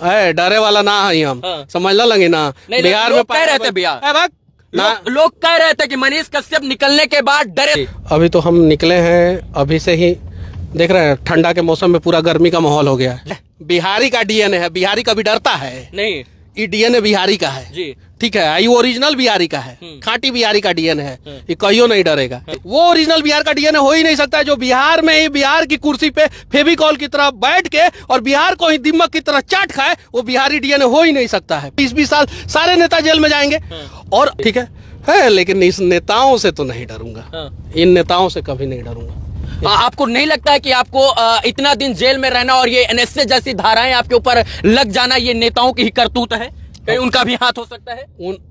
डरे वाला ना है हम। हाँ। समझ लगे ना। बिहार में कह रहे थे बिहार लोग कह रहे थे कि मनीष कश्यप निकलने के बाद डरे। अभी तो हम निकले हैं, अभी से ही देख रहे हैं ठंडा के मौसम में पूरा गर्मी का माहौल हो गया है। बिहारी का डीएनए है, बिहारी कभी डरता है नहीं, ये डीएनए बिहारी का है जी। ठीक है, ये ओरिजिनल बिहारी का है, खाटी बिहारी का डीएनए है, ये कहियो नहीं डरेगा। वो ओरिजिनल बिहार का डीएनए हो ही नहीं सकता है जो बिहार में ही बिहार की कुर्सी पे फेविकॉल की तरह बैठ के और बिहार को ही दिमक की तरह चाट खाए, वो बिहारी डीएनए हो ही नहीं सकता है। 20-20 साल सारे नेता जेल में जाएंगे और ठीक है, लेकिन इस नेताओं से तो नहीं डरूंगा, इन नेताओं से कभी नहीं डरूंगा। आपको नहीं लगता है कि आपको इतना दिन जेल में रहना और ये एनएसए जैसी धाराएं आपके ऊपर लग जाना ये नेताओं की ही करतूत है? कहीं उनका भी हाथ हो सकता है?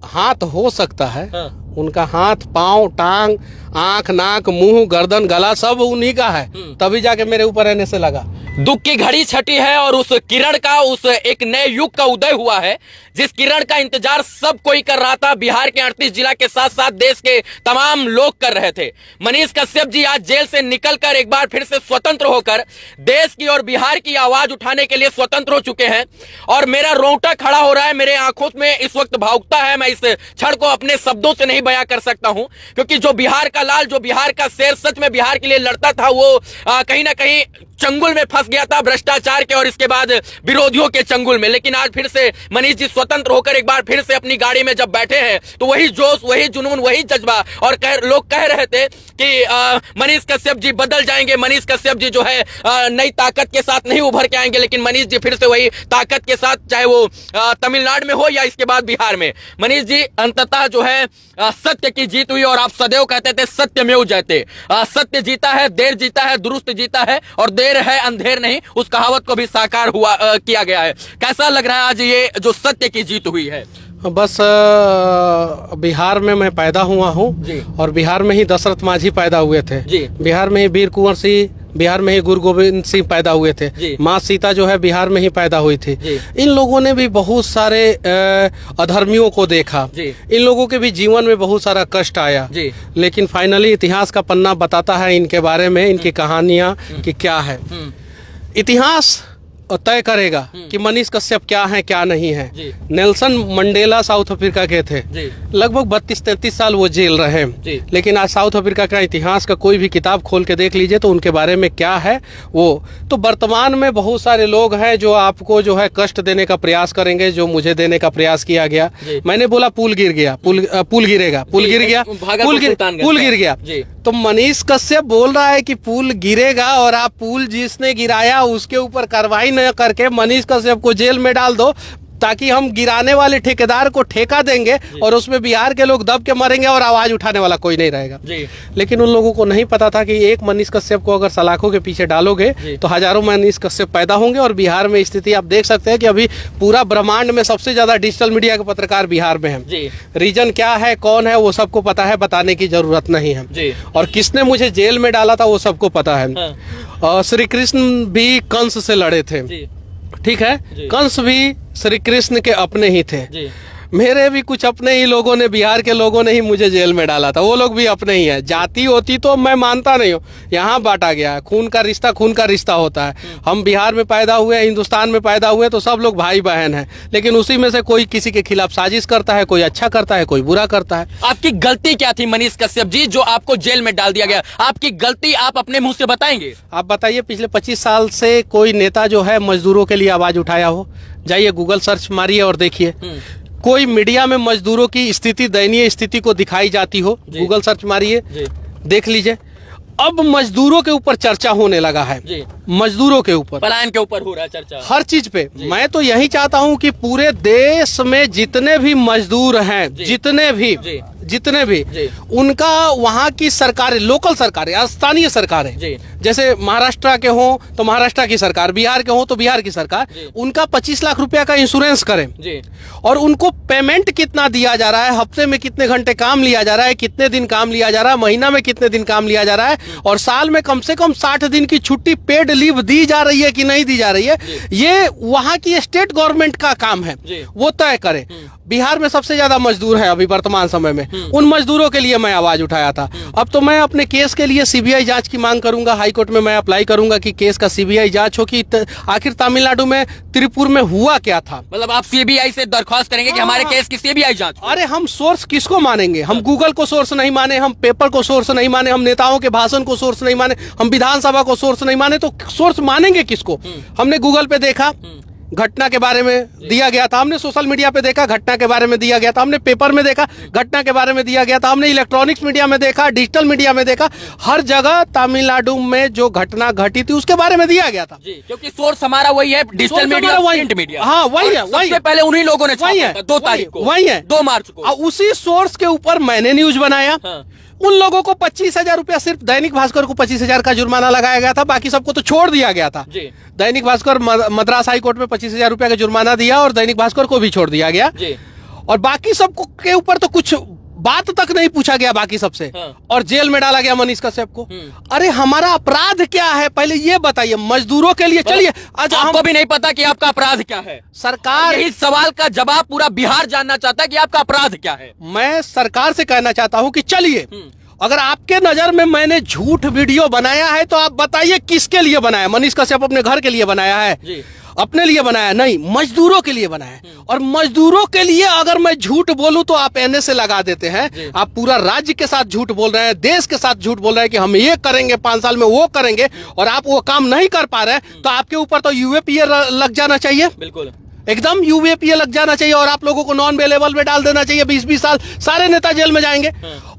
हाथ हो सकता है। उनका हाथ, पांव, टांग, आंख, नाक, मुंह, गर्दन, गला सब उन्हीं का है, तभी जाके मेरे ऊपर एनएसए लगा। दुख की घड़ी छटी है और उस किरण का, उस एक नए युग का उदय हुआ है जिस किरण का इंतजार सब कोई कर रहा था। बिहार के 38 जिला के साथ साथ देश के तमाम लोग कर रहे थे। मनीष कश्यप जी आज जेल से निकलकर एक बार फिर से स्वतंत्र होकर देश की और बिहार की आवाज उठाने के लिए स्वतंत्र हो चुके हैं और मेरा रोंगटा खड़ा हो रहा है, मेरे आंखों में इस वक्त भावुकता है। मैं इस क्षण को अपने शब्दों से नहीं बयां कर सकता हूं क्योंकि जो बिहार का लाल, जो बिहार का शेर सच में बिहार के लिए लड़ता था, वो कहीं ना कहीं चंगुल में फंस गया था भ्रष्टाचार के और इसके बाद विरोधियों के चंगुल में। लेकिन आज फिर से मनीष जी स्वतंत्र होकर एक बार फिर से अपनी गाड़ी में जब बैठे हैं तो वही जोश, वही जुनून, वही जज्बा। और लोग कह रहे थे कि मनीष कश्यप जी बदल जाएंगे, मनीष कश्यप जी जो है नई ताकत के साथ नहीं उभर के आएंगे, लेकिन मनीष जी फिर से वही ताकत के साथ, चाहे वो तमिलनाडु में हो या इसके बाद बिहार में। मनीष जी अंततः जो है सत्य की जीत हुई और आप सदैव कहते थे सत्यमेव जयते। सत्य जीता है, देर जीता है, दुरुस्त जीता है और देर है अंधेर नहीं, उस कहावत को भी साकार हुआ किया गया है। कैसा लग रहा है आज ये जो सत्य की जीत हुई है? बस बिहार में मैं पैदा हुआ हूँ और बिहार में ही दशरथ मांझी पैदा हुए थे, बिहार में ही वीर कुंवर सिंह, बिहार में ही गुरु गोविंद सिंह पैदा हुए थे, माँ सीता जो है बिहार में ही पैदा हुई थी। इन लोगों ने भी बहुत सारे अधर्मियों को देखा, इन लोगों के भी जीवन में बहुत सारा कष्ट आया, लेकिन फाइनली इतिहास का पन्ना बताता है इनके बारे में, इनकी कहानियां कि क्या है। इतिहास तय करेगा कि मनीष कश्यप क्या है क्या नहीं है। नेल्सन मंडेला साउथ अफ्रीका के थे, लगभग 32-33 साल वो जेल रहे, लेकिन आज साउथ अफ्रीका का इतिहास का कोई भी किताब खोल के देख लीजिए तो उनके बारे में क्या है वो। तो वर्तमान में बहुत सारे लोग हैं जो आपको जो है कष्ट देने का प्रयास करेंगे, जो मुझे देने का प्रयास किया गया। मैंने बोला पुल गिर गया, पुल गिरेगा, पुल गिर गया, पुल गिर गया। तो मनीष कश्यप बोल रहा है कि पुल गिरेगा और आप पुल जिसने गिराया उसके ऊपर कार्रवाई न करके मनीष कश्यप को जेल में डाल दो ताकि हम गिराने वाले ठेकेदार को ठेका देंगे और उसमें बिहार के लोग दब के मरेंगे और आवाज उठाने वाला कोई नहीं रहेगा। लेकिन उन लोगों को नहीं पता था कि एक मनीष कश्यप को अगर सलाखों के पीछे डालोगे तो हजारों मनीष कश्यप पैदा होंगे। और बिहार में स्थिति आप देख सकते हैं कि अभी पूरा ब्रह्मांड में सबसे ज्यादा डिजिटल मीडिया के पत्रकार बिहार में है। रीजन क्या है, कौन है, वो सबको पता है, बताने की जरूरत नहीं है। और किसने मुझे जेल में डाला था वो सबको पता है। श्री कृष्ण भी कंस से लड़े थे, ठीक है, कंस भी श्री कृष्ण के अपने ही थे। मेरे भी कुछ अपने ही लोगों ने, बिहार के लोगों ने ही मुझे जेल में डाला था, वो लोग भी अपने ही है। जाति होती तो मैं मानता नहीं हूँ, यहाँ बांटा गया है। खून का रिश्ता खून का रिश्ता होता है। हम बिहार में पैदा हुए, हिंदुस्तान में पैदा हुए तो सब लोग भाई बहन हैं, लेकिन उसी में से कोई किसी के खिलाफ साजिश करता है, कोई अच्छा करता है, कोई बुरा करता है। आपकी गलती क्या थी मनीष कश्यप जी जो आपको जेल में डाल दिया गया? आपकी गलती आप अपने मुंह से बताएंगे? आप बताइए, पिछले 25 साल से कोई नेता जो है मजदूरों के लिए आवाज उठाया हो? जाइए गूगल सर्च मारिए और देखिए, कोई मीडिया में मजदूरों की स्थिति, दयनीय स्थिति को दिखाई जाती हो, गूगल सर्च मारिए, देख लीजिए। अब मजदूरों के ऊपर चर्चा होने लगा है, मजदूरों के ऊपर, पलायन के ऊपर हो रहा है चर्चा, हर चीज पे। मैं तो यही चाहता हूं कि पूरे देश में जितने भी मजदूर हैं, जितने भी उनका वहाँ की सरकारें, लोकल सरकारें, स्थानीय सरकारें, जैसे महाराष्ट्र के हों तो महाराष्ट्र की सरकार, बिहार के हों तो बिहार की सरकार, उनका 25 लाख रुपया का इंश्योरेंस करें। और उनको पेमेंट कितना दिया जा रहा है, हफ्ते में कितने घंटे काम लिया जा रहा है, कितने दिन काम लिया जा रहा है, महीना में कितने दिन काम लिया जा रहा है, और साल में कम से कम 60 दिन की छुट्टी पेड लीव दी जा रही है कि नहीं दी जा रही है, ये वहाँ की स्टेट गवर्नमेंट का काम है, वो तय करे। बिहार में सबसे ज्यादा मजदूर है अभी वर्तमान समय में, उन मजदूरों के लिए मैं आवाज उठाया था। अब तो मैं अपने केस के लिए सीबीआई जांच की मांग करूंगा, हाई कोर्ट में मैं अप्लाई करूंगा कि केस का सीबीआई जांच हो कि आखिर तमिलनाडु में त्रिपुर में हुआ क्या था। मतलब आप सीबीआई से दरख्वास्त करेंगे कि हमारे केस की सीबीआई जांच? अरे हम सोर्स किसको मानेंगे? हम गूगल को सोर्स नहीं माने, हम पेपर को सोर्स नहीं माने, हम नेताओं के भाषण को सोर्स नहीं माने, हम विधानसभा को सोर्स नहीं माने, तो सोर्स मानेंगे किसको? हमने गूगल पे देखा, घटना के बारे में दिया गया था, हमने सोशल मीडिया पे देखा, घटना के बारे में दिया गया था, हमने पेपर में देखा, घटना के बारे में दिया गया था, हमने इलेक्ट्रॉनिक्स मीडिया में देखा, डिजिटल मीडिया में देखा, हर जगह तमिलनाडु में जो घटना घटी थी उसके बारे में दिया गया था। जी, क्योंकि सोर्स हमारा वही है, डिजिटल मीडिया, प्रिंट मीडिया। हाँ वही है, वही पहले उन्हीं लोगों ने वही है, 2 तारीख को, वही है, 2 मार्च को। उसी सोर्स के ऊपर मैंने न्यूज बनाया। उन लोगों को 25,000 रुपया, सिर्फ दैनिक भास्कर को 25,000 का जुर्माना लगाया गया था, बाकी सबको तो छोड़ दिया गया था। दैनिक भास्कर मद्रास हाई कोर्ट में 25,000 रुपया का जुर्माना दिया और दैनिक भास्कर को भी छोड़ दिया गया। और बाकी सबको के ऊपर तो कुछ बात तक नहीं पूछा गया बाकी सबसे। और जेल में डाला गया मनीष कश्यप को। अरे हमारा अपराध क्या है पहले ये बताइए, मजदूरों के लिए। चलिए, आज आपको भी नहीं पता कि आपका अपराध क्या है। सरकार इस सवाल का जवाब पूरा बिहार जानना चाहता है कि आपका अपराध क्या है। मैं सरकार से कहना चाहता हूं कि चलिए, अगर आपके नजर में मैंने झूठ वीडियो बनाया है तो आप बताइए किसके लिए बनाया। मनीष कश्यप अपने घर के लिए बनाया है? अपने लिए बनाया नहीं, मजदूरों के लिए बनाया है। और मजदूरों के लिए अगर मैं झूठ बोलूं तो आप एनए से लगा देते हैं। आप पूरा राज्य के साथ झूठ बोल रहे हैं, देश के साथ झूठ बोल रहे हैं कि हम ये करेंगे, 5 साल में वो करेंगे, और आप वो काम नहीं कर पा रहे हैं, तो आपके ऊपर तो यूएपीए लग जाना चाहिए। बिल्कुल, एकदम यूएपीए लग जाना चाहिए और आप लोगों को नॉन अवेलेबल में डाल देना चाहिए। 20-20 साल सारे नेता जेल में जाएंगे।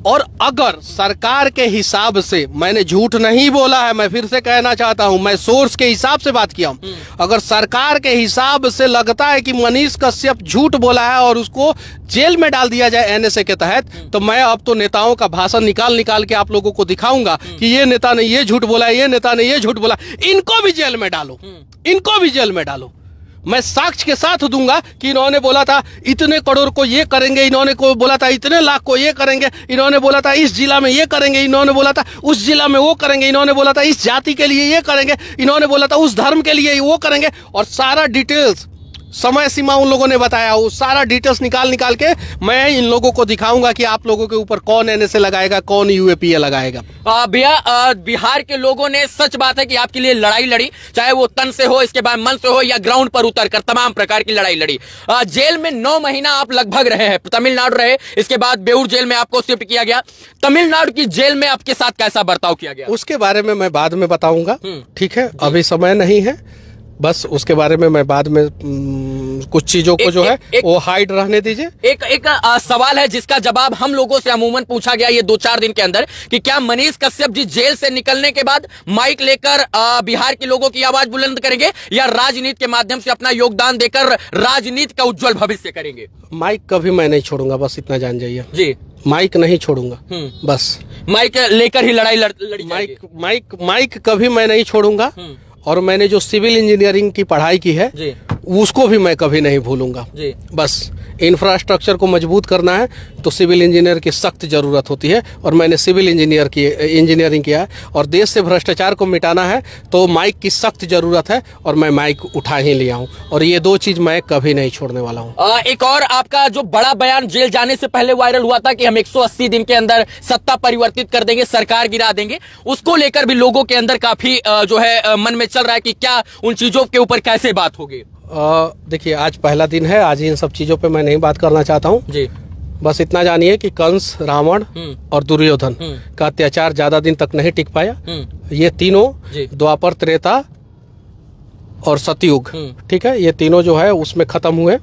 और अगर सरकार के हिसाब से, मैंने झूठ नहीं बोला है, मैं फिर से कहना चाहता हूं, मैं सोर्स के हिसाब से बात किया हूं। अगर सरकार के हिसाब से लगता है कि मनीष कश्यप झूठ बोला है और उसको जेल में डाल दिया जाए एनएसए के तहत, तो मैं अब तो नेताओं का भाषण निकाल के आप लोगों को दिखाऊंगा कि ये नेता ने ये झूठ बोला है, ये नेता ने ये झूठ बोला, इनको भी जेल में डालो, इनको भी जेल में डालो। मैं साक्ष्य के साथ दूंगा कि इन्होंने बोला था इतने करोड़ को ये करेंगे, इन्होंने को बोला था इतने लाख को ये करेंगे, इन्होंने बोला था इस जिला में ये करेंगे, इन्होंने बोला था उस जिला में वो करेंगे, इन्होंने बोला था इस जाति के लिए ये करेंगे, इन्होंने बोला था उस धर्म के लिए वो करेंगे। और सारा डिटेल्स, समय सीमा उन लोगों ने बताया, वो सारा डिटेल्स निकाल के मैं इन लोगों को दिखाऊंगा कि आप लोगों के ऊपर कौन एनएसए लगाएगा, कौन यूएपीए लगाएगा। भैया, बिहार के लोगों ने, सच बात है कि आपके लिए लड़ाई लड़ी, चाहे वो तन से हो, इसके बाद मन से हो, या ग्राउंड पर उतरकर तमाम प्रकार की लड़ाई लड़ी। जेल में 9 महीना आप लगभग रहे हैं, तमिलनाडु रहे, इसके बाद बेऊर जेल में आपको शिफ्ट किया गया। तमिलनाडु की जेल में आपके साथ कैसा बर्ताव किया गया? उसके बारे में मैं बाद में बताऊंगा, ठीक है? अभी समय नहीं है, बस उसके बारे में मैं बाद में कुछ चीजों को जो है वो हाइड रहने दीजिए। एक सवाल है जिसका जवाब हम लोगों से अमूमन पूछा गया ये 2-4 दिन के अंदर, कि क्या मनीष कश्यप जी जेल से निकलने के बाद माइक लेकर बिहार के लोगों की आवाज बुलंद करेंगे, या राजनीति के माध्यम से अपना योगदान देकर राजनीति का उज्जवल भविष्य करेंगे? माइक कभी मैं नहीं छोड़ूंगा, बस इतना जान जाइए जी। माइक नहीं छोड़ूंगा, बस माइक लेकर ही लड़ाई लड़ी। माइक कभी मैं नहीं छोड़ूंगा। और मैंने जो सिविल इंजीनियरिंग की पढ़ाई की है जी, उसको भी मैं कभी नहीं भूलूंगा जी। बस इंफ्रास्ट्रक्चर को मजबूत करना है तो सिविल इंजीनियर की सख्त जरूरत होती है, और मैंने सिविल इंजीनियरिंग किया है। और देश से भ्रष्टाचार को मिटाना है तो माइक की सख्त जरूरत है, और मैं माइक उठा ही लिया हूँ, और ये 2 चीज मैं कभी नहीं छोड़ने वाला हूँ। एक और आपका जो बड़ा बयान जेल जाने से पहले वायरल हुआ था कि हम 180 दिन के अंदर सत्ता परिवर्तित कर देंगे, सरकार गिरा देंगे, उसको लेकर भी लोगों के अंदर काफी जो है मन में चल रहा है कि क्या उन चीजों के ऊपर कैसे बात होगी? देखिए, आज पहला दिन है, आज इन सब चीजों पे मैं नहीं बात करना चाहता हूँ जी। बस इतना जानिए कि कंस, रावण और दुर्योधन का अत्याचार ज्यादा दिन तक नहीं टिक पाया। ये तीनों द्वापर, त्रेता और सतयुग, ठीक है, ये तीनों जो है उसमें खत्म हुए।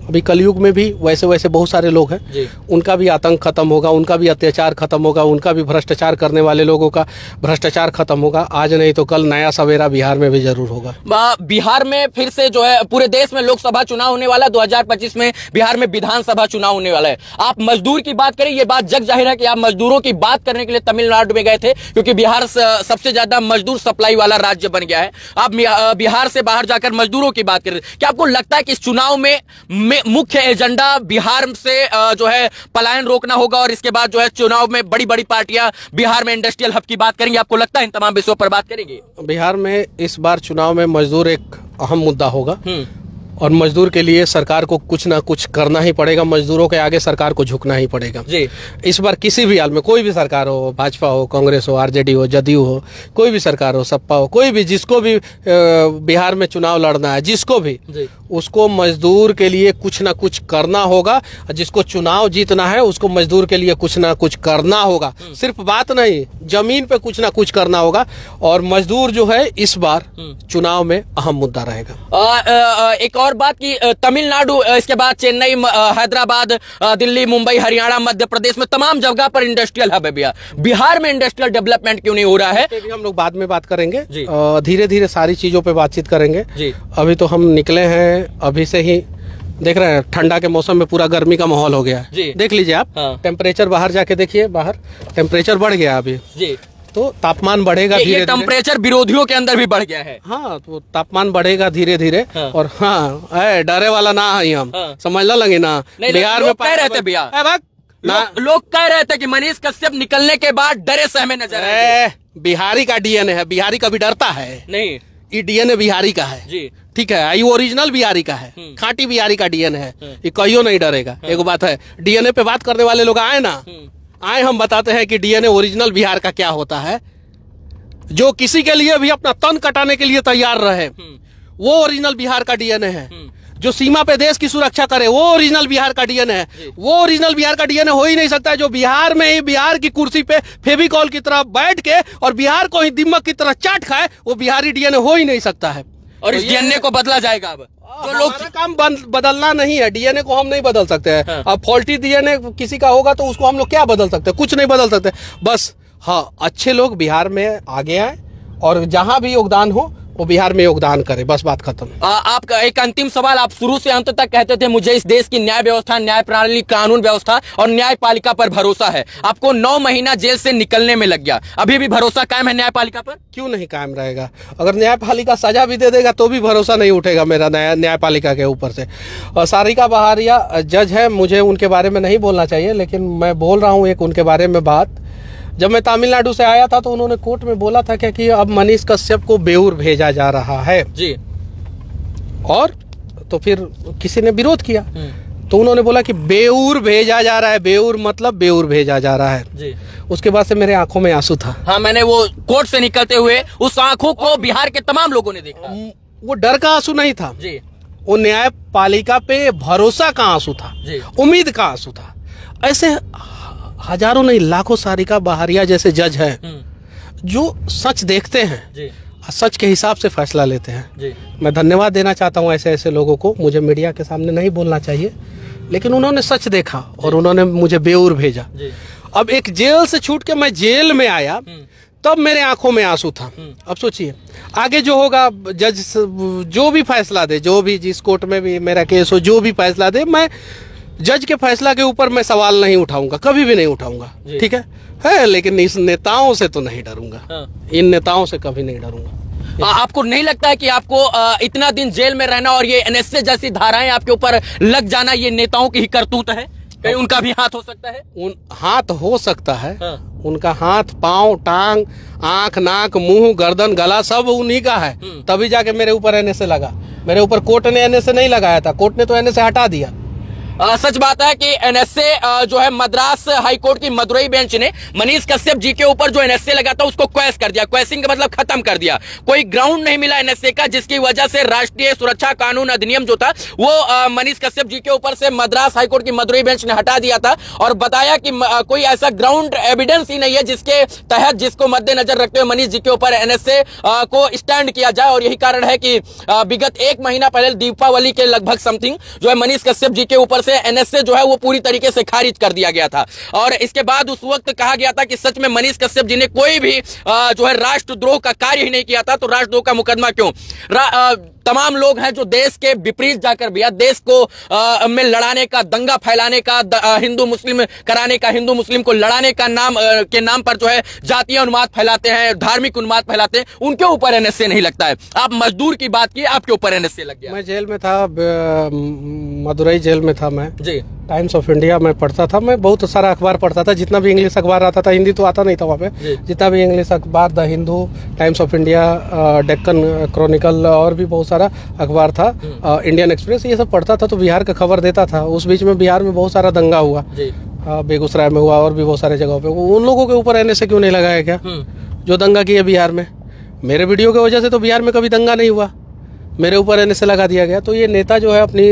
अभी कलयुग में भी वैसे बहुत सारे लोग हैं, उनका भी आतंक खत्म होगा, उनका भी अत्याचार खत्म होगा, उनका भी भ्रष्टाचार करने वाले लोगों का भ्रष्टाचार खत्म होगा। आज नहीं तो कल नया सवेरा बिहार में भी जरूर होगा। बिहार में फिर से जो है, पूरे देश में लोकसभा चुनाव होने वाला है, 2025 में बिहार में विधानसभा चुनाव होने वाला है। आप मजदूर की बात करें, ये बात जग जाहिर है कि आप मजदूरों की बात करने के लिए तमिलनाडु में गए थे, क्योंकि बिहार सबसे ज्यादा मजदूर सप्लाई वाला राज्य बन गया है। आप बिहार से बाहर जाकर मजदूरों की बात करें, क्या आपको लगता है कि इस चुनाव में मुख्य एजेंडा बिहार से जो है पलायन रोकना होगा, और इसके बाद जो है चुनाव में बड़ी बड़ी पार्टियां बिहार में इंडस्ट्रियल हब की बात करेंगे? आपको लगता है इन तमाम विषयों पर बात करेंगे? बिहार में इस बार चुनाव में मजदूर एक अहम मुद्दा होगा, और मजदूर के लिए सरकार को कुछ ना कुछ करना ही पड़ेगा। मजदूरों के आगे सरकार को झुकना ही पड़ेगा जी। इस बार किसी भी हाल में कोई भी सरकार हो, भाजपा हो, कांग्रेस हो, आरजेडी हो, जदयू हो, कोई भी सरकार हो, सपा हो, कोई भी, जिसको भी बिहार में चुनाव लड़ना है, जिसको भी, उसको मजदूर के लिए कुछ ना कुछ करना होगा। जिसको चुनाव जीतना है उसको मजदूर के लिए कुछ ना कुछ करना होगा। सिर्फ बात नहीं, जमीन पे कुछ ना कुछ करना होगा। और मजदूर जो है इस बार चुनाव में अहम मुद्दा रहेगा। एक और बात की तमिलनाडु, इसके बाद चेन्नई, हैदराबाद, दिल्ली, मुंबई, हरियाणा, मध्य प्रदेश में तमाम जगह पर इंडस्ट्रियल हब है भैया। बिहार में इंडस्ट्रियल डेवलपमेंट क्यों नहीं हो रहा है? हम लोग बाद में बात करेंगे, धीरे धीरे सारी चीजों पे बातचीत करेंगे जी। अभी तो हम निकले हैं, अभी से ही देख रहे हैं ठंडा के मौसम में पूरा गर्मी का माहौल हो गया है। देख लीजिए आप, टेम्परेचर बाहर जाके देखिए, बाहर टेम्परेचर बढ़ गया अभी जी। तो तापमान बढ़ेगा धीरे धीरे। टेम्परेचर विरोधियों के अंदर भी बढ़ गया है। हाँ, तो तापमान बढ़ेगा धीरे धीरे। और हाँ, डरे वाला ना है हम, समझ लगे ना। बिहार में कह रहे थे भैया, लोग कह रहे थे कि मनीष कश्यप निकलने के बाद डरे सहमे नजर आए। बिहारी का डीएनए है, बिहारी कभी डरता है नहीं। ये डीएनए बिहारी का है जी, ठीक है। ये ओरिजिनल बिहारी का है, खाटी बिहारी का डीएनए है। ये कहियो नहीं डरेगा। एक बात है, डीएनए पे बात करने वाले लोग आए ना, आए, हम बताते हैं कि डीएनए ओरिजिनल बिहार का क्या होता है। जो किसी के लिए भी अपना तन कटाने के लिए तैयार रहे, वो ओरिजिनल बिहार का डीएनए है। जो सीमा पे देश की सुरक्षा करे, वो ओरिजिनल बिहार का डीएनए है। वो ओरिजिनल बिहार का डीएनए हो ही नहीं सकता है जो बिहार में ही बिहार की कुर्सी पे फेविकॉल की तरह बैठ के और बिहार को ही दिमक की तरह चाट खाए, वो बिहारी डीएनए हो ही नहीं सकता है। और इस डीएनए को बदला जाएगा अब। तो लोग काम बदलना नहीं है, डीएनए को हम नहीं बदल सकते हैं। अब फॉल्टी डीएनए किसी का होगा तो उसको हम लोग क्या बदल सकते हैं? कुछ नहीं बदल सकते। बस हाँ, अच्छे लोग बिहार में आगे आए और जहां भी योगदान हो वो बिहार में योगदान करे, बस बात खत्म। आपका एक अंतिम सवाल, आप शुरू से अंत तक कहते थे मुझे इस देश की न्याय व्यवस्था, न्याय प्रणाली, कानून व्यवस्था और न्यायपालिका पर भरोसा है। आपको 9 महीना जेल से निकलने में लग गया, अभी भी भरोसा कायम है न्यायपालिका पर? क्यों नहीं कायम रहेगा? अगर न्यायपालिका सजा भी दे देगा तो भी भरोसा नहीं उठेगा मेरा न्यायपालिका के ऊपर से। सारिका बहारिया जज है, मुझे उनके बारे में नहीं बोलना चाहिए, लेकिन मैं बोल रहा हूँ एक उनके बारे में बात। जब मैं तमिलनाडु से आया था तो उन्होंने कोर्ट में बोला था कि अब मनीष कश्यप को बेऊर भेजा जा रहा है जी। और तो फिर किसी ने विरोध किया तो उन्होंने बोला कि बेऊर भेजा जा रहा है। बेऊर मतलब बेऊर भेजा जा रहा है जी। उसके बाद से मेरे आंखों में आंसू था। हाँ, मैंने वो कोर्ट से निकलते हुए उस आंखों को बिहार के तमाम लोगों ने देखा। वो डर का आंसू नहीं था जी, वो न्यायपालिका पे भरोसा का आंसू था, उम्मीद का आंसू था। ऐसे हजारों नहीं लाखों सारिका बहारिया जैसे जज हैं जो सच देखते हैं जी, सच के हिसाब से फैसला लेते हैं जी। मैं धन्यवाद देना चाहता हूं ऐसे ऐसे लोगों को। मुझे मीडिया के सामने नहीं बोलना चाहिए, लेकिन उन्होंने सच देखा और उन्होंने मुझे बेऊर भेजा। अब एक जेल से छूट के मैं जेल में आया तब मेरे आंखों में आंसू था। अब सोचिए आगे जो होगा, जज जो भी फैसला दे, जो भी जिस कोर्ट में भी मेरा केस हो, जो भी फैसला दे, मैं जज के फैसला के ऊपर मैं सवाल नहीं उठाऊंगा, कभी भी नहीं उठाऊंगा, ठीक है। लेकिन इस नेताओं से तो नहीं डरूंगा, इन नेताओं से कभी नहीं डरूंगा। आपको नहीं लगता है कि आपको इतना दिन जेल में रहना और ये एनएसए जैसी धाराएं आपके ऊपर लग जाना, ये नेताओं की ही करतूत है? कहीं उनका भी हाथ हो सकता है? हाथ हो सकता है, उनका हाथ, पांव, टांग, आंख, नाक, मुंह, गर्दन, गला सब उन्हीं का है। तभी जाके मेरे ऊपर एनएसए लगा। मेरे ऊपर कोर्ट ने एनएसए नहीं लगाया था, कोर्ट ने तो एनएसए हटा दिया। सच बात है कि एनएसए जो है मद्रास हाईकोर्ट की मदुरई बेंच ने मनीष कश्यप जी के ऊपर जो एनएसए लगा था उसको क्वैश कर दिया। क्वैशिंग का मतलब खत्म कर दिया। कोई ग्राउंड नहीं मिला एनएसए का, जिसकी वजह से राष्ट्रीय सुरक्षा कानून अधिनियम जो था वो मनीष कश्यप जी के ऊपर से मद्रास हाईकोर्ट की मदुरई बेंच ने हटा दिया था और बताया कि कोई ऐसा ग्राउंड एविडेंस ही नहीं है जिसके तहत, जिसको मद्देनजर रखते हुए मनीष जी के ऊपर एनएसए को स्टैंड किया जाए। और यही कारण है कि विगत 1 महीना पहले दीपावली के लगभग समथिंग जो है मनीष कश्यप जी के ऊपर से एनएसए जो है वो पूरी तरीके से खारिज कर दिया गया था। और इसके बाद उस वक्त कहा गया था कि सच में मनीष कश्यप जी ने कोई भी जो है राष्ट्रद्रोह का कार्य ही नहीं किया था, तो राष्ट्रद्रोह का मुकदमा क्यों? तमाम लोग हैं जो देश के विपरीत जाकर भी देश को में लड़ाने का, दंगा फैलाने का, हिंदू मुस्लिम कराने का, हिंदू मुस्लिम को लड़ाने का के नाम पर जो है जातीय उन्माद फैलाते हैं, धार्मिक उन्माद फैलाते हैं, उनके ऊपर एनएसए नहीं लगता है। आप मजदूर की बात की, आपके ऊपर एनएसए लग गया। मैं जेल में था, मदुरई जेल में था मैं जी। टाइम्स ऑफ इंडिया में पढ़ता था। मैं बहुत सारा अखबार पढ़ता था, जितना भी इंग्लिश अखबार आता था, हिंदी तो आता नहीं था वहाँ पे। जितना भी इंग्लिश अखबार, the Hindu, times of India, Deccan Chronicle और भी बहुत सारा अखबार था, इंडियन एक्सप्रेस, ये सब पढ़ता था तो बिहार का खबर देता था। उस बीच में बिहार में बहुत सारा दंगा हुआ, बेगूसराय में हुआ और भी बहुत सारे जगहों पे। उन लोगों के ऊपर NSA क्यों नहीं लगाया क्या, जो दंगा किया बिहार में? मेरे वीडियो की वजह से तो बिहार में कभी दंगा नहीं हुआ, मेरे ऊपर NSA लगा दिया गया। तो ये नेता जो है अपनी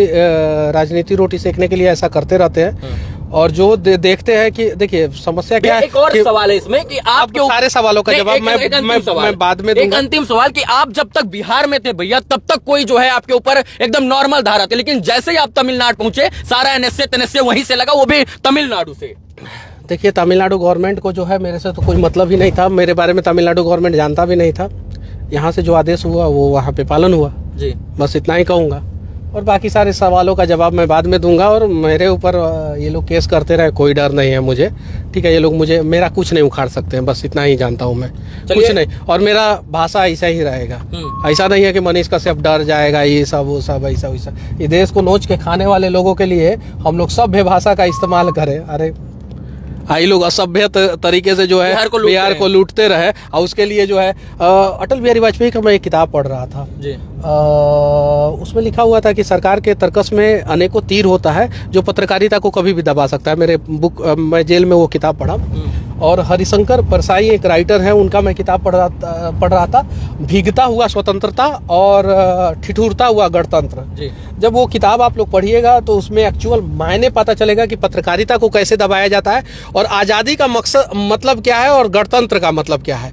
राजनीति रोटी सेकने के लिए ऐसा करते रहते हैं। और जो देखते हैं कि देखिए समस्या क्या है। एक और सवाल है इसमें कि आपके सारे सवालों का जवाब मैं बाद में दूंगा। एक अंतिम सवाल कि आप जब तक बिहार में थे भैया, तब तक कोई जो है आपके ऊपर एकदम नॉर्मल धारा थे, लेकिन जैसे ही आप तमिलनाडु पहुंचे सारा NSA वहीं से लगा, वो भी तमिलनाडु से। देखिए, तमिलनाडु गवर्नमेंट को जो है मेरे से तो कोई मतलब ही नहीं था, मेरे बारे में तमिलनाडु गवर्नमेंट जानता भी नहीं था। यहाँ से जो आदेश हुआ वो वहाँ पे पालन हुआ जी, बस इतना ही कहूँगा। और बाकी सारे सवालों का जवाब मैं बाद में दूंगा। और मेरे ऊपर ये लोग केस करते रहे, कोई डर नहीं है मुझे, ठीक है। ये लोग मेरा कुछ नहीं उखाड़ सकते हैं, बस इतना ही जानता हूँ मैं, कुछ नहीं। और मेरा भाषा ऐसा ही रहेगा, ऐसा नहीं है कि मनीष कश्यप डर जाएगा, ये सब वो सब ऐसा वैसा। ये देश को नोच के खाने वाले लोगों के लिए हम लोग सभ्य भाषा का इस्तेमाल करें। अरे आई लोग असभ्य तरीके से जो है बिहार को लूटते रहे, और उसके लिए जो है अटल बिहारी वाजपेयी का मैं एक किताब पढ़ रहा था जी। उसमें लिखा हुआ था कि सरकार के तर्कस में अनेकों तीर होता है जो पत्रकारिता को कभी भी दबा सकता है। मेरे मैं जेल में वो किताब पढ़ा। और हरिशंकर परसाई एक राइटर हैं, उनका मैं किताब पढ़ रहा था, भीगता हुआ स्वतंत्रता और ठिठुरता हुआ गणतंत्र। जब वो किताब आप लोग पढ़िएगा तो उसमें एक्चुअल मायने पता चलेगा कि पत्रकारिता को कैसे दबाया जाता है, और आज़ादी का मकसद मतलब क्या है, और गणतंत्र का मतलब क्या है।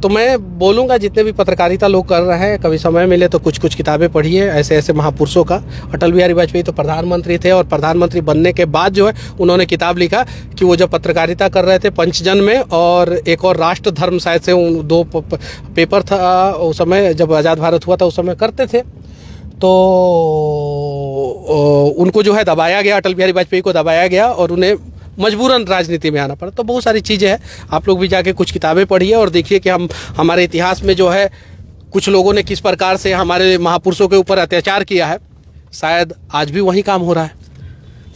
तो मैं बोलूँगा जितने भी पत्रकारिता लोग कर रहे हैं, कभी समय मिले तो कुछ कुछ किताबें पढ़िए ऐसे ऐसे महापुरुषों का। अटल बिहारी वाजपेयी तो प्रधानमंत्री थे, और प्रधानमंत्री बनने के बाद जो है उन्होंने किताब लिखा कि वो जब पत्रकारिता कर रहे थे पंचजन में, और एक और राष्ट्र धर्म शायद से दो पेपर था उस समय, जब आज़ाद भारत हुआ था उस समय करते थे, तो उनको जो है दबाया गया, अटल बिहारी वाजपेयी को दबाया गया और उन्हें मजबूरन राजनीति में आना पड़ा। तो बहुत सारी चीज़ें हैं, आप लोग भी जाके कुछ किताबें पढ़िए और देखिए कि हमारे इतिहास में जो है कुछ लोगों ने किस प्रकार से हमारे महापुरुषों के ऊपर अत्याचार किया है। शायद आज भी वही काम हो रहा है।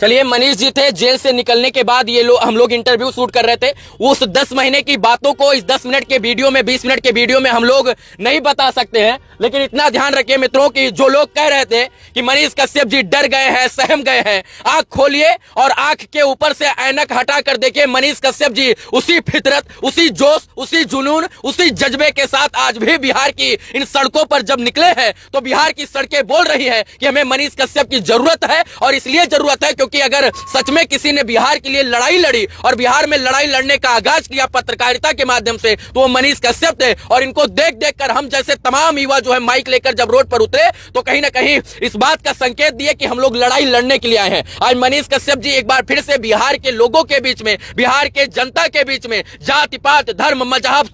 चलिए, मनीष जी थे, जेल से निकलने के बाद ये हम लोग इंटरव्यू शूट कर रहे थे। उस 10 महीने की बातों को इस 10 मिनट के वीडियो में, 20 मिनट के वीडियो में हम लोग नहीं बता सकते हैं, लेकिन इतना ध्यान रखिए मित्रों कि जो लोग कह रहे थे कि मनीष कश्यप जी डर गए हैं, सहम गए हैं, आंख खोलिए और आंख के ऊपर से ऐनक हटा कर देखिए, मनीष कश्यप जी उसी फितरत, उसी जोश, उसी जुनून, उसी जज्बे के साथ आज भी बिहार की इन सड़कों पर जब निकले हैं तो बिहार की सड़कें बोल रही है कि हमें मनीष कश्यप की जरूरत है। और इसलिए जरूरत है क्योंकि अगर सच में किसी ने बिहार के लिए लड़ाई लड़ी और बिहार में लड़ाई लड़ने का आगाज किया पत्रकारिता के माध्यम से, तो वो मनीष कश्यप थे। और इनको देख देख कर हम जैसे तमाम युवा जो है माइक लेकर जब रोड पर उतरे तो कहीं ना कहीं इस बात का संकेत दिए कि हम लोग लड़ाई लड़ने के लिए आए हैं। आज मनीष कश्यप जी एक बार फिर से बिहार के लोगों के बीच में, बिहार के जनता के बीच में जाति पात धर्म मजहब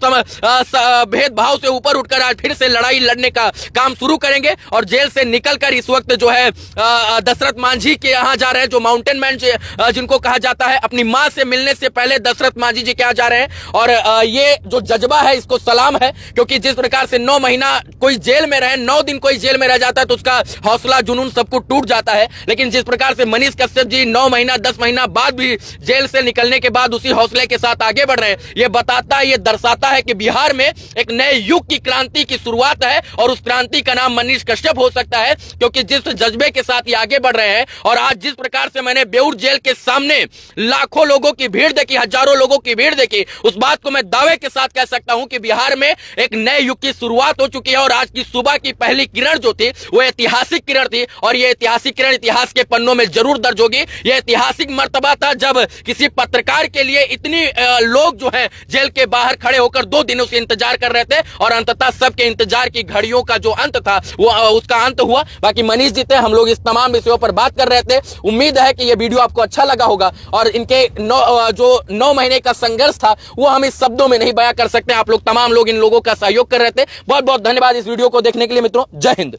भेदभाव से ऊपर उठकर आज फिर से लड़ाई लड़ने का काम शुरू करेंगे। और जेल से निकलकर इस वक्त जो है दशरथ मांझी के यहाँ जा रहे हैं, जो माउंटेन मैन जिनको कहा जाता है, अपनी मां से मिलने से पहले दशरथ मांझी जी के यहाँ जा रहे हैं। और ये जो जज्बा है इसको सलाम है, क्योंकि जिस प्रकार से 9 महीना कोई जेल में रहे, 9 दिन कोई जेल में रह जाता है तो उसका हौसला जुनून सब कुछ टूट जाता है। लेकिन जिस प्रकार से मनीष कश्यप जी 9 महीना 10 महीना बाद भी जेल से निकलने के बाद उसी हौसले के साथ आगे बढ़ रहे हैं, ये बताता है, ये दर्शाता है कि बिहार में एक नए युग की क्रांति की शुरुआत है। और उस क्रांति का नाम मनीष कश्यप हो सकता है, क्योंकि जिस जज्बे के साथ ये आगे बढ़ रहे हैं। और आज जिस प्रकार से मैंने बेऊर जेल के सामने लाखों लोगों की भीड़ देखी, हजारों लोगों की भीड़ देखी, उस बात को मैं दावे के साथ कह सकता हूं कि बिहार में एक नए युग की शुरुआत हो चुकी है। और आज की सुबह की पहली किरण जो थी वो ऐतिहासिक किरण थी, और ये ऐतिहासिक किरण इतिहास के पन्नों में जरूर दर्ज होगी। ये ऐतिहासिक मर्तबा था जब किसी पत्रकार के लिए इतनी लोग जो है जेल के बाहर खड़े होकर 2 दिनों से इंतजार कर रहे थे, और अंततः सबके इंतजार की घड़ियों का जो अंत था वो उसका अंत हुआ। बाकी मनीष जी थे, हम लोग इस तमाम विषयों पर बात कर रहे थे। उम्मीद है कि ये वीडियो आपको अच्छा लगा होगा, और इनके 9 महीने का संघर्ष था वो हम इस शब्दों में नहीं बयां कर सकते। आप लोग तमाम लोग इन लोगों का सहयोग कर रहे थे। बहुत बहुत धन्यवाद इस वीडियो को देखने के लिए मित्रों। जय हिंद।